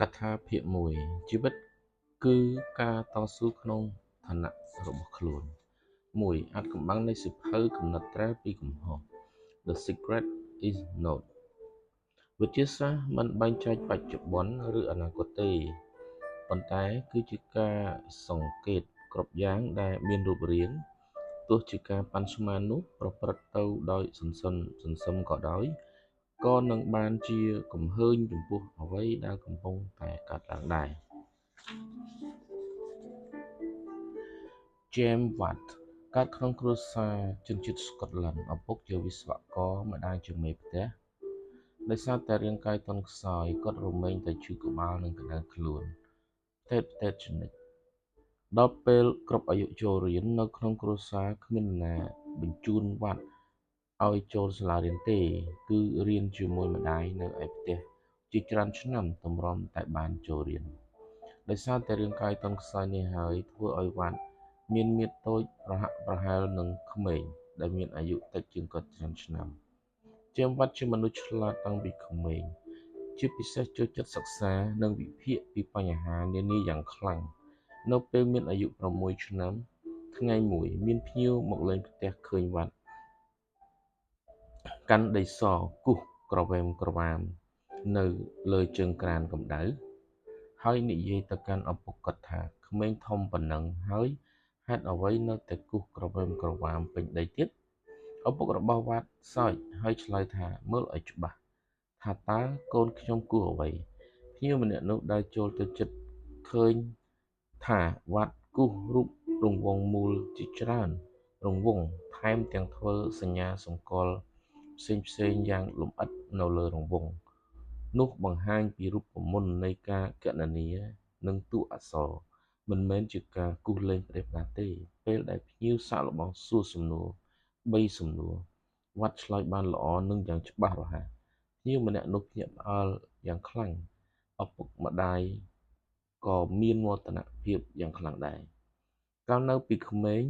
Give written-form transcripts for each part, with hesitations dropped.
កថាភាគមួយជីវិតគឺការតស៊ូក្នុងឋានៈរបស់ខ្លួនមួយអាថ៌កំបាំងនៃសៀវភៅកំណត់ត្រាពីកំហុស The Secret is Not វិទ្យាសាស្ត្រមិនបែងចែកបច្ចុប្បន្នឬអនាគតទេប៉ុន្តែគឺជាការសង្កេតគ្រប់យ៉ាងដែលមានរូបរាងទោះជាការប៉ាន់ស្មាននោះប្រព្រឹត្តទៅដោយសន្សឹមក៏ដោយក៏នឹងបានជាកំហើញចំពោះអ្វីដែលកំពុងតែកើតឡើងដែរ James Watt កើតក្នុងគ្រួសារជនជាតិស្កុតឡង់ឪពុកជាវិស្វករម្ដាយជាមេផ្ទះដោយសារតែរាងកាយទន់ខ្សោយគាត់រមែងតែឈឺក្បាលនិងក្តៅខ្លួនផ្ទែកជានិច្ចដល់ពេលគ្រប់អាយុចូលរៀននៅក្នុងគ្រួសារគ្មាននរណាបញ្ជូនវត្តឲ្យចូលសាលារៀនទេគឺរៀនជាមួយម្ដាយនៅឯផ្ទះជាច្រើនឆ្នាំទម្រាំតែបានចូលរៀនដោយសារតែរាងកាយទន់ខ្សោយនេះហើយធ្វើឲ្យវត្តមានមាឌតូចប្រហាក់ប្រហែលនឹងក្មេងដែលមានអាយុតិចជាងគាត់ច្រើនឆ្នាំជាមវត្តជាមនុស្សឆ្លាតតាំងពីក្មេងជាពិសេសចូលចិត្តសិក្សានិងវិភាគពីបញ្ហានានាយ៉ាងខ្លាំងនៅពេលមានអាយុ6ឆ្នាំថ្ងៃមួយមានភ្ញៀវមកលេងផ្ទះឃើញវត្តកាន់ដីសគូសក្រវែមក្រវាមនៅលើជើងក្រានកម្ដៅហើយនិយាយទៅកាន់ឪពុកគាត់ថាក្មេងធំប៉ុណ្ណឹងហើយហេតុអ្វីនៅតែគូសក្រវែមក្រវាមពេញដីទៀតឪពុករបស់វត្តសើចហើយឆ្លើយថាមើលឲ្យច្បាស់ថាតើកូនខ្ញុំគូសអ្វីភ្ញៀវម្នាក់នោះដែលចូលទៅជិតឃើញថាវត្តគូសរូបរង្វង់មូលជាច្រើនរង្វង់ថែមទាំងធ្វើសញ្ញាសម្គាល់ផ្សេងយ៉ាងលម្អិតនៅលើរង្វង់នោះបង្ហាញពីរូបមន្តនៃការគណនានិងតួអក្សរមិនមែនជាការគូសលេងប្រេះផ្ដាសទេពេលដែលភ្ញៀវសាកល្បងសួរសំណួរ3សំណួរវត្តឆ្លើយបានល្អនិងយ៉ាងច្បាស់រហ័សភ្ញៀវម្នាក់នោះភ្ញាក់ផ្អើលយ៉ាងខ្លាំងឪពុកម្ដាយក៏មានមោទនភាពយ៉ាងខ្លាំងដែរកាលនៅពីក្មេង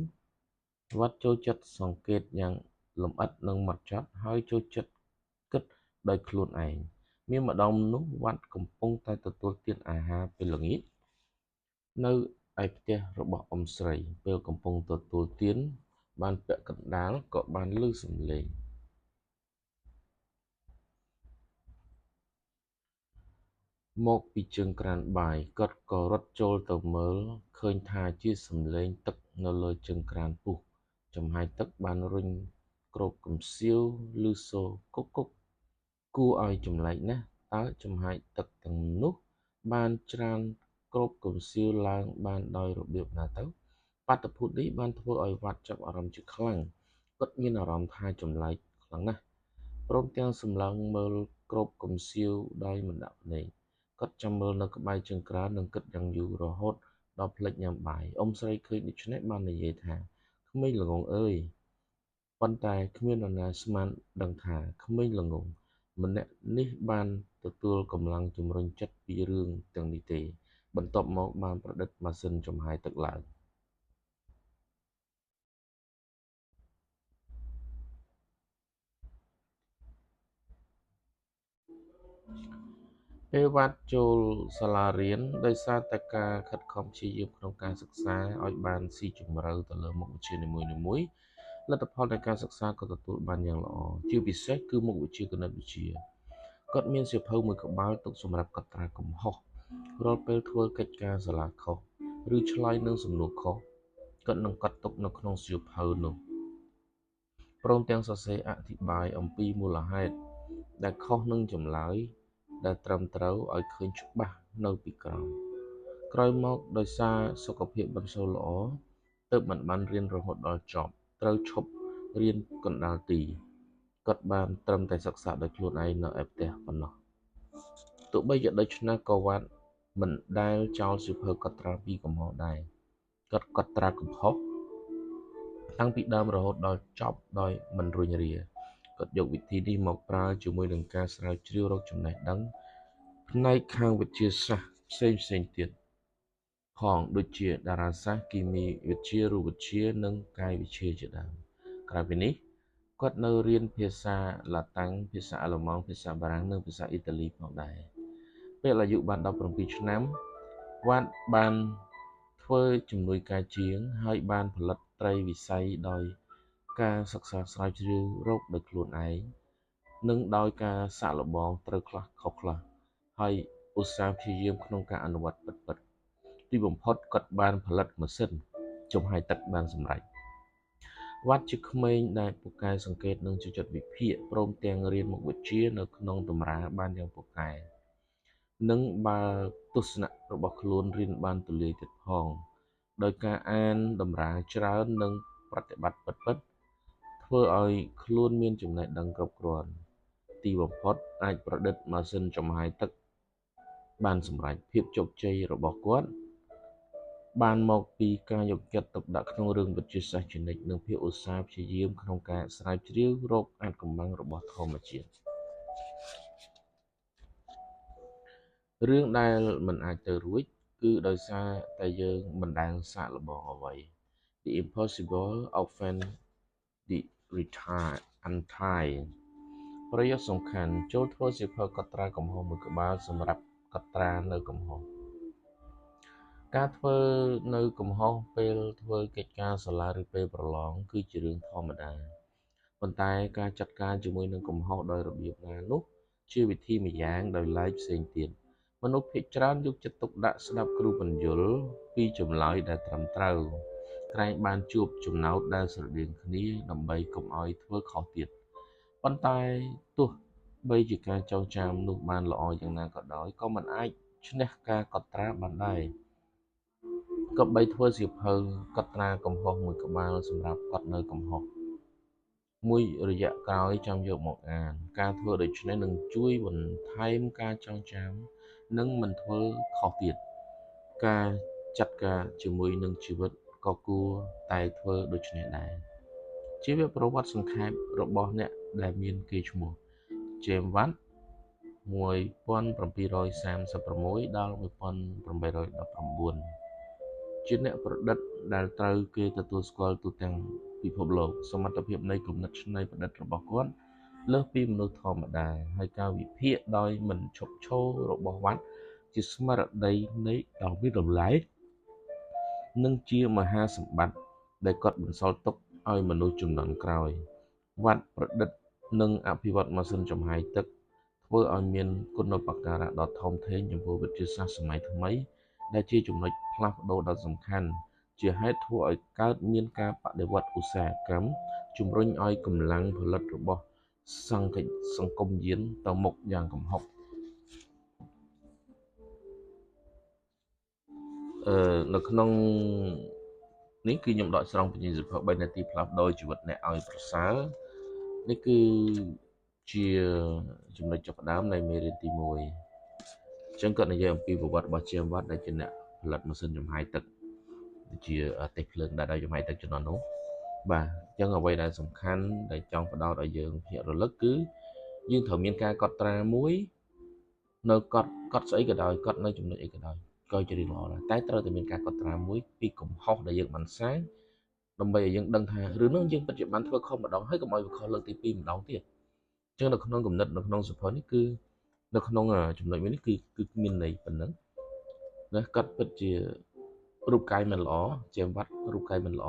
វត្តចូលចិត្តសង្កេតយ៉ាងលម្អិតនិងហ្មត់ចត់ហើយចូលចិត្តគិតដោយខ្លួនឯងមានម្ដងនោះវត្តកំពុងតែទទួលទានអាហារពេលល្ងាចនៅឯផ្ទះរបស់អ៊ំស្រីពេលកំពុងទទួលទានបានពាក់កណ្ដាលក៏បានឮសំឡេងមកពីជើងក្រានបាយគាត់ក៏រត់ចូលទៅមើលឃើញថាជាសំឡេងទឹកនៅលើជើងក្រានពុះចំហាយទឹកបានរុញគ្របកំសៀវឮសូរគុកគុកគួរឲ្យចម្លែកណាស់តើចំហាយទឹកទាំងនោះបានច្រានគ្របកំសៀវឡើងបានដោយរបៀបណាទៅបាតុភូតនេះបានធ្វើឲ្យវត្តចាប់អារម្មណ៍ជាខ្លាំងគាត់មានអារម្មណ៍ថាចម្លែកខ្លាំងណាស់ព្រមទាំងសម្លឹងមើលគ្របកំសៀវដោយមិនដាក់ភ្នែកគាត់ចាំមើលនៅក្បែរជើងក្រាននិងគិតយ៉ាងយូររហូតដល់ភ្លេចញ៉ាំបាយអ៊ំស្រីឃើញដូច្នេះបាននិយាយថាក្មេងល្ងងអើយប៉ុន្តែគ្មាននរណាស្មានដឹងថាក្មេងល្ងងម្នាក់នេះបានទទួលកម្លាំងជំរុញចិត្តពីរឿងទាំងនេះទេបន្ទាប់មកបានប្រឌិតម៉ាស៊ីនចំហាយទឹកឡើងពេលវត្តចូលសាលារៀនដោយសារតែការខិតខំព្យាយាមក្នុងការសិក្សាឲ្យបានស៊ីជម្រៅទៅលើមុខវិជ្ជានីមួយៗលទ្ធផលនៃការសិក្សាក៏ទទួលបានយ៉ាងល្អជាពិសេសគឺមុខវិជ្ជាគណិតវិទ្យាគាត់មានសៀវភៅមួយក្បាលទុកសម្រាប់កត់ត្រាកំហុសរាល់ពេលធ្វើកិច្ចការសាលាខុសឬឆ្លើយនឹងសំណួរខុសគាត់នឹងកត់ទុកនៅក្នុងសៀវភៅនោះព្រមទាំងសរសេរអធិប្បាយអំពីមូលហេតុដែលខុសនឹងចម្លើយដែលត្រឹមត្រូវឲ្យឃើញច្បាស់នៅពីក្រោមក្រោយមកដោយសារសុខភាពមិនសូវល្អទើបមិនបានរៀនរហូតដល់ចប់ត្រូវឈប់រៀនកណ្ដាលទីគាត់បានត្រឹមតែសិក្សាដោយខ្លួនឯងនៅឯផ្ទះប៉ុណ្ណោះទោះបីជាដូច្នេះក៏វត្តមិនដែលចោលសៀវភៅកត់ត្រាពីកំហុសដែរគាត់កត់ត្រាកំហុសតាំងពីដើមរហូតដល់ចប់ដោយមិនរុញរាគាត់យកវិធីនេះមកប្រើជាមួយនឹងការស្រាវជ្រាវរកចំណេះដឹងផ្នែកខាងវិទ្យាសាស្ត្រផ្សេងទៀតផងដូចជាតារាសាស្ត្រគីមីវិទ្យារូបវិទ្យានិងកាយវិទ្យាជាដើមក្រៅពីនេះគាត់នៅរៀនភាសាឡាតាំងភាសាអាល្លឺម៉ង់ភាសាបារាំងនិងភាសាអ៊ីតាលីផងដែរ ពេលអាយុបាន17ឆ្នាំវ៉ាត់បានធ្វើជំនួយការជាងហើយបានផលិតត្រីវិស័យដោយការសិក្សាស្រាវជ្រាវរកដោយខ្លួនឯងនិងដោយការសាកល្បងត្រូវខ្លះខុសខ្លះហើយឧស្សាហ៍ព្យាយាមក្នុងការអនុវត្តពិតៗទីបំផុតគាត់បានផលិតម៉ាស៊ីនចំហាយទឹកបានសម្រេចវ៉ាត់ជាក្មេងដែលពូកែសង្កេតនិងចូលចិត្តវិភាគព្រមទាំងរៀនមុខវិជ្ជានៅក្នុងតម្រាបានយ៉ាងពូកែនិងបើទស្សនៈរបស់ខ្លួនរៀនបានទូលាយទៀតផងដោយការអានតម្រាច្រើននិងប្រតិបត្តិពិតៗធ្វើឲ្យខ្លួនមានចំណេះដឹងគ្រប់គ្រាន់ទីបំផុតអាចប្រឌិតម៉ាស៊ីនចំហាយទឹកបានសម្រេចភាពជោគជ័យរបស់គាត់បានមកពីការយកចិត្តទុកដាក់ក្នុងរឿងវិទ្យាសាស្ត្រជានិច្ចនិងភាពឧស្សាហ៍ព្យាយាមក្នុងការស្រាវជ្រាវរកអាថ៌កំបាំងរបស់ធម្មជាតិរឿងដែលមិនអាចទៅរួចគឺដោយសារតែយើងមិនដែលសាកល្បងអ្វី The impossible often the retire untie ប្រយោគសំខាន់ចូលធ្វើសៀវភៅកត់ត្រាកំហុសមួយក្បាលសម្រាប់កត់ត្រានៅកំហុសការធ្វើនៅកំហុសពេលធ្វើកិច្ចការសាលាឬពេលប្រឡងគឺជារឿងធម្មតាប៉ុន្តែការចាត់ការជាមួយនឹងកំហុសដោយរបៀបណានោះជាវិធីម្យ៉ាងដោយឡែកផ្សេងទៀតមនុស្សភាគច្រើនយកចិត្តទុកដាក់ស្ដាប់គ្រូបញ្យលពីចម្លើយដែលត្រឹមត្រូវក្រែងបានជួបចំណោទដែលស្រដៀងគ្នាដើម្បីកុំឲ្យធ្វើខុសទៀតប៉ុន្តែទោះបីជាការចងចាំនោះបានល្អយ៉ាងណាក៏ដោយក៏មិនអាចឈ្នះការកត់ត្រាបានដែរក៏បីធ្វើសៀវភៅកត់ត្រាកំហុសមួយក្បាលសម្រាប់កត់នៅកំហុសមួយរយៈក្រោយចាំយកមកអានការធ្វើដូច្នេះនឹងជួយបន្ថែមការចងចាំនិងមិនធ្វើខុសទៀតការចាត់ការជាមួយនឹងជីវិតក៏គួរតែធ្វើដូច្នេះដែរជីវប្រវត្តិសង្ខេបរបស់អ្នកដែលមានកេរ្តិ៍ឈ្មោះ James Watt 1736 ដល់ 1819 ជាអ្នកប្រឌិតដែលត្រូវគេទទួលស្គាល់ទូទាំងពិភពលោកសមត្ថភាពនៃគំនិតច្នៃប្រឌិតរបស់គាត់លើសពីមនុស្សធម្មតាហើយការវិភាគដោយមិនឈប់ឈររបស់វ៉ាត់ជាស្មារតីនៃដ៏មានតម្លៃនិងជាមហាសម្បត្តិដែលគាត់បន្សល់ទុកឲ្យមនុស្សជំនាន់ក្រោយវ៉ាត់ប្រឌិតនិងអភិវឌ្ឍម៉ាស៊ីនចំហាយទឹកធ្វើឲ្យមានគុណូបការៈដ៏ធំធេងចំពោះវិទ្យាសាស្ត្រសម័យថ្មីដែលជាចំណុចផ្លាស់ប្ដូរដ៏សំខាន់ជាហេតុធ្វើឲ្យកើតមានការបដិវត្តឧស្សាហកម្មជំរុញឲ្យកម្លាំងផលិតរបស់សង្គមយានទៅមុខយ៉ាងគំហុកនៅក្នុងនេះគឺខ្ញុំដកស្រង់បញ្ញសៀវភៅ3នាទីផ្លាស់ប្ដូរជីវិតអ្នកឲ្យប្រសើរនេះគឺជាចំណុចចាប់ផ្ដើមនៃមេរៀនទី1អញ្ចឹងគាត់និយាយអំពីប្រវត្តិរបស់ជាមវត្តដែលជាអ្នកផលិតម៉ាស៊ីនចំហាយទឹកជាទេសភ្លើងដែលចំហាយទឹកជំនាន់នោះបាទអញ្ចឹងអ្វីដែលសំខាន់ដែលចង់ផ្ដោតឲ្យយើងភ្ញាក់រលឹកគឺយើងត្រូវមានការកត់ត្រាមួយនៅកត់ស្អីក៏ដោយកត់នៅចំណុចអីក៏ដោយក៏ជារឿងល្អដែរតែត្រូវតែមានការកត់ត្រាមួយពីកំហុសដែលយើងបានសាងដើម្បីឲ្យយើងដឹងថារឿងនោះយើងពិតជាបានធ្វើខុសម្ដងហើយកុំឲ្យវាខុសលើកទី2ម្ដងទៀតអញ្ចឹងនៅក្នុងគំនិតនៅក្នុងសភៅនេះគឺនៅក្នុងចំណុចមួយនេះគឺមានន័យប៉ុណ្ណឹងណាគាត់ពិតជារូបកាយមិនល្អជាវត្តរូបកាយមិនល្អ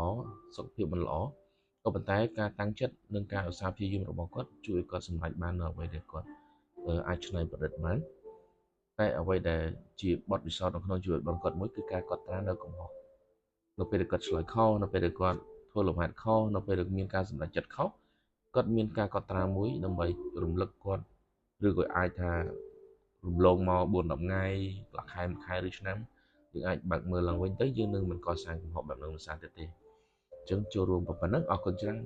សុខភាពមិនល្អក៏ប៉ុន្តែការតាំងចិត្តនិងការឧស្សាហ៍ព្យាយាមរបស់គាត់ជួយគាត់សម្រេចបាននៅអ្វីដែលគាត់អាចច្នៃប្រឌិតបានតែអ្វីដែលជាបទពិសោធន៍នៅក្នុងជីវិតរបស់គាត់មួយគឺការកត់ត្រានៅកំហុសនៅពេលដែលគាត់ឆ្លើយខុសនៅពេលដែលគាត់ធ្វើលំហាត់ខុសនៅពេលដែលមានការសម្រេចចិត្តខុសគាត់មានការកត់ត្រាមួយដើម្បីរំលឹកគាត់ឬក៏អាចថារំលងមក4-10ថ្ងៃកន្លះខែ1ខែឬឆ្នាំយើងអាចបើកមើលឡើងវិញទៅយើងនឹងមិនកសាងកំហុសបែបនោះមិនសាទៀតទេអញ្ចឹងចូលរួមប៉ុណ្ណឹងអរគុណច្រើន